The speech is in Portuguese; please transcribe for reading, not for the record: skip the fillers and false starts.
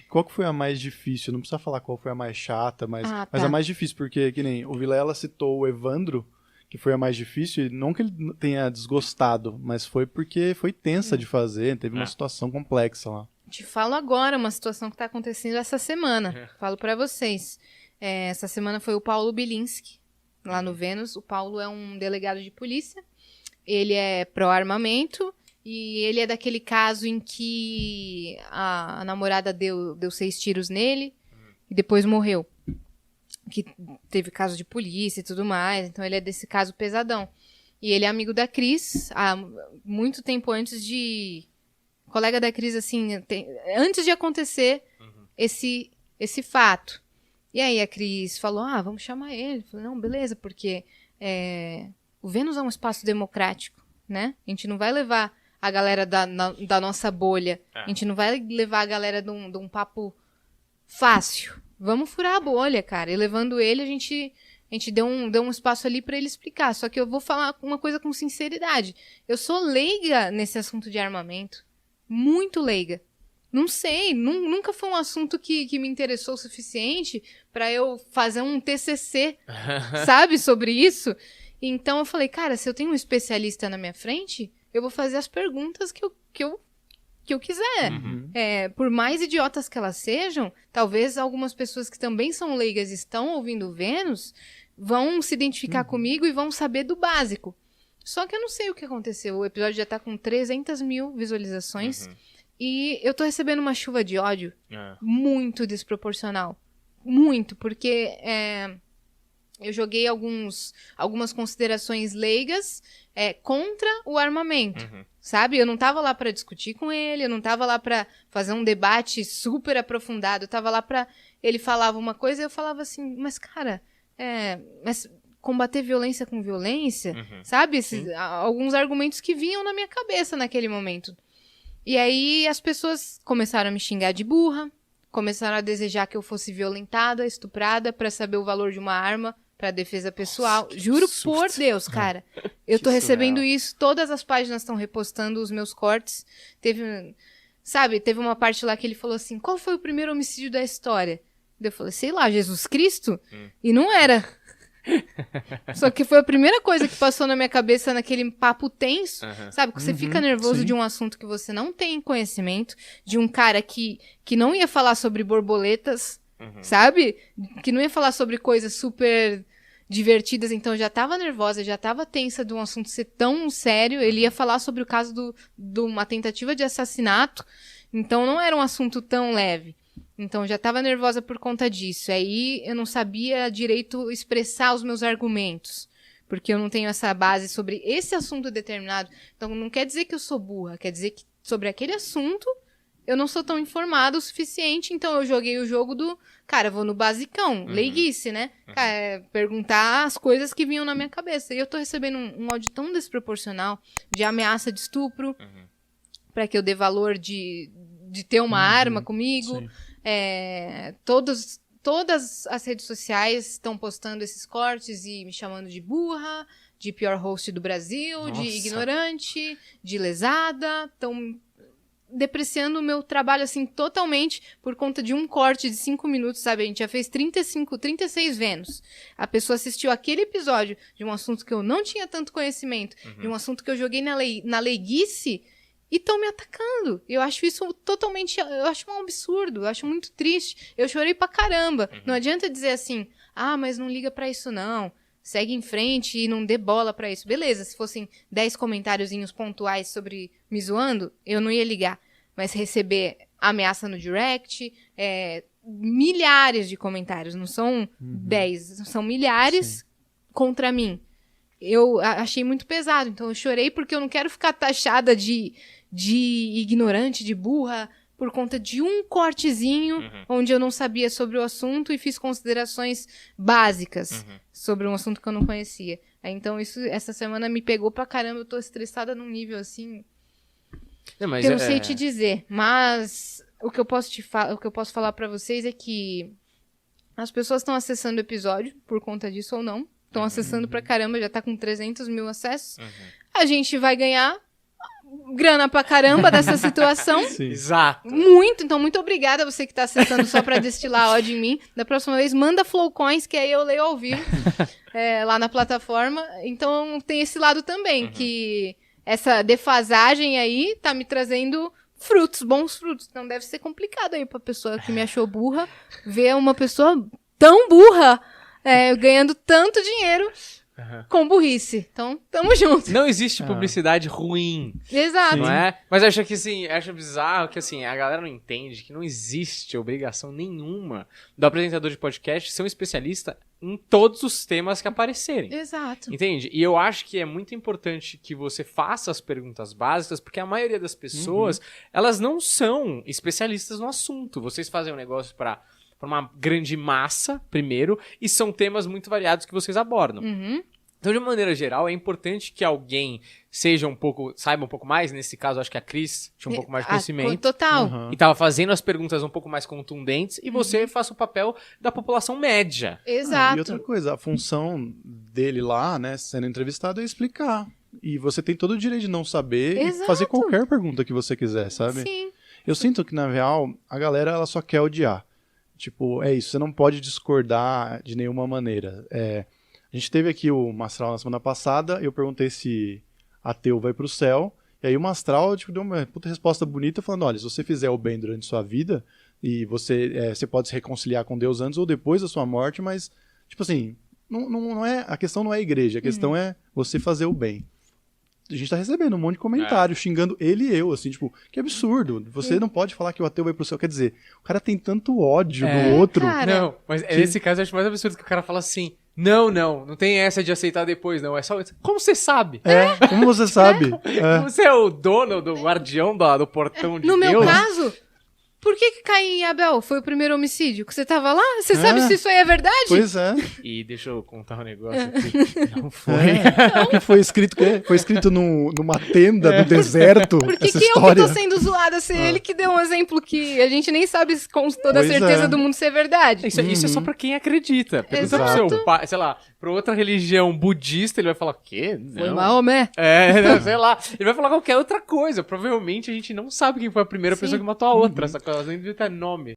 Qual que foi a mais difícil? Não precisa falar qual foi a mais chata, mas Ah, a tá. mais difícil, porque que nem o Vilela citou o Evandro, que foi a mais difícil, e não que ele tenha desgostado, mas foi porque foi tensa de fazer, teve uma situação complexa lá. Te falo agora uma situação que tá acontecendo essa semana. Falo pra vocês. Essa semana foi o Paulo Bilinski, lá no Vênus. O Paulo é um delegado de polícia. Ele é pró-armamento. E ele é daquele caso em que a namorada deu 6 tiros nele e depois morreu. Que teve caso de polícia e tudo mais. Então ele é desse caso pesadão. E ele é amigo da Cris há muito tempo antes de... Colega da Cris, assim, antes de acontecer esse fato. E aí a Cris falou, vamos chamar ele. Eu falei, não, beleza, porque o Vênus é um espaço democrático, né? A gente não vai levar a galera da nossa bolha. A gente não vai levar a galera de um papo fácil. Vamos furar a bolha, cara. E levando ele, a gente deu um espaço ali pra ele explicar. Só que eu vou falar uma coisa com sinceridade. Eu sou leiga nesse assunto de armamento. Muito leiga. Não sei, nunca foi um assunto que me interessou o suficiente pra eu fazer um TCC, sabe, sobre isso. Então eu falei, cara, se eu tenho um especialista na minha frente, eu vou fazer as perguntas que eu quiser. Por mais idiotas que elas sejam, talvez algumas pessoas que também são leigas e estão ouvindo o Vênus vão se identificar comigo e vão saber do básico. Só que eu não sei o que aconteceu. O episódio já tá com 300 mil visualizações. E eu tô recebendo uma chuva de ódio muito desproporcional. Muito, porque eu joguei algumas considerações leigas contra o armamento. Sabe? Eu não tava lá pra discutir com ele, eu não tava lá pra fazer um debate super aprofundado. Eu tava lá pra... Ele falava uma coisa e eu falava assim, mas cara, mas combater violência com violência, sabe? Alguns argumentos que vinham na minha cabeça naquele momento. E aí as pessoas começaram a me xingar de burra, começaram a desejar que eu fosse violentada, estuprada, pra saber o valor de uma arma pra defesa pessoal. Nossa, Juro susto. por Deus, cara. Eu tô recebendo isso, todas as páginas estão repostando os meus cortes. Teve uma parte lá que ele falou assim, qual foi o primeiro homicídio da história? Eu falei, sei lá, Jesus Cristo? E não era. Só que foi a primeira coisa que passou na minha cabeça naquele papo tenso, sabe? Que você fica nervoso de um assunto que você não tem conhecimento, de um cara que não ia falar sobre borboletas, sabe? Que não ia falar sobre coisas super divertidas, então eu já tava nervosa, já tava tensa de um assunto ser tão sério. Ele ia falar sobre o caso de uma tentativa de assassinato, então não era um assunto tão leve. Então, eu já estava nervosa por conta disso. Aí, eu não sabia direito expressar os meus argumentos. Porque eu não tenho essa base sobre esse assunto determinado. Então, não quer dizer que eu sou burra. Quer dizer que sobre aquele assunto, eu não sou tão informada o suficiente. Então, eu joguei o jogo do... Cara, eu vou no basicão. Leiguice, né? Cara, perguntar as coisas que vinham na minha cabeça. E eu tô recebendo um áudio tão desproporcional de ameaça de estupro. Pra que eu dê valor de ter uma arma comigo. Sim. Todas as redes sociais estão postando esses cortes e me chamando de burra, de pior host do Brasil, de ignorante, de lesada. Estão depreciando o meu trabalho, assim, totalmente por conta de um corte de 5 minutos, sabe? A gente já fez 36 Vênus. A pessoa assistiu aquele episódio de um assunto que eu não tinha tanto conhecimento, de um assunto que eu joguei na leiguice, e estão me atacando. Eu acho isso totalmente... Eu acho um absurdo. Eu acho muito triste. Eu chorei pra caramba. Não adianta dizer assim, mas não liga pra isso não. Segue em frente e não dê bola pra isso. Beleza, se fossem 10 comentáriozinhos pontuais sobre me zoando, eu não ia ligar. Mas receber ameaça no direct, milhares de comentários. Não são 10, são milhares contra mim. Eu achei muito pesado. Então eu chorei porque eu não quero ficar taxada de ignorante, de burra, por conta de um cortezinho onde eu não sabia sobre o assunto e fiz considerações básicas sobre um assunto que eu não conhecia. Então essa semana me pegou pra caramba. Eu tô estressada num nível assim que eu não sei te dizer. Mas o que eu posso falar pra vocês é que as pessoas estão acessando o episódio por conta disso ou não. Estão acessando pra caramba, já tá com 300 mil acessos. A gente vai ganhar grana pra caramba dessa situação. Sim. Exato. Muito, então muito obrigada a você que tá acessando só pra destilar ódio em mim. Da próxima vez, manda Flowcoins, que aí eu leio ao vivo lá na plataforma. Então tem esse lado também, que essa defasagem aí tá me trazendo frutos, bons frutos. Então deve ser complicado aí pra pessoa que me achou burra ver uma pessoa tão burra ganhando tanto dinheiro com burrice. Então, tamo junto. Não existe publicidade ruim, Exato. não é? Mas eu acho que, assim, acho bizarro que, assim, a galera não entende que não existe obrigação nenhuma do apresentador de podcast ser um especialista em todos os temas que aparecerem. Exato. Entende? E eu acho que é muito importante que você faça as perguntas básicas, porque a maioria das pessoas, elas não são especialistas no assunto. Vocês fazem um negócio para uma grande massa, primeiro, e são temas muito variados que vocês abordam. Então, de uma maneira geral, é importante que alguém saiba um pouco mais. Nesse caso, acho que a Cris tinha um pouco mais de conhecimento. Total. E estava fazendo as perguntas um pouco mais contundentes, e você faça o papel da população média. Exato. E outra coisa, a função dele lá, né, sendo entrevistado, é explicar. E você tem todo o direito de não saber e fazer qualquer pergunta que você quiser, sabe? Sim. Eu sinto que, na real, a galera ela só quer odiar. Tipo, é isso, você não pode discordar de nenhuma maneira. A gente teve aqui o Mastral na semana passada, eu perguntei se ateu vai pro céu, e aí o Mastral deu uma puta resposta bonita, falando, olha, se você fizer o bem durante sua vida, e você pode se reconciliar com Deus antes ou depois da sua morte, mas, tipo assim, a questão não é a igreja, a questão é você fazer o bem. A gente tá recebendo um monte de comentário xingando ele e eu, assim, tipo, que absurdo. Você não pode falar que o ateu vai pro céu. Quer dizer, o cara tem tanto ódio do outro. Cara. Não, mas nesse caso eu acho mais absurdo que o cara fala assim, não tem essa de aceitar depois, não. É só. Como você sabe? Como você sabe? Você é o dono, do guardião do portão de No Deus? meu caso, por que Caim e Abel foi o primeiro homicídio? Que você tava lá? Você sabe se isso aí é verdade? Pois é. E deixa eu contar um negócio aqui. Não foi. Que foi escrito numa tenda no deserto. Por que essa eu que história. tô sendo zoada se ele que deu um exemplo que a gente nem sabe com toda a Pois certeza é. do mundo ser verdade? Isso é só pra quem acredita. Pergunta pro Exato. seu pai, sei lá, pra outra religião budista, ele vai falar, o quê? Foi Não. Maomé. Não, sei lá. Ele vai falar qualquer outra coisa. Provavelmente a gente não sabe quem foi a primeira pessoa que matou a outra. Essa coisa nem devia ter nome.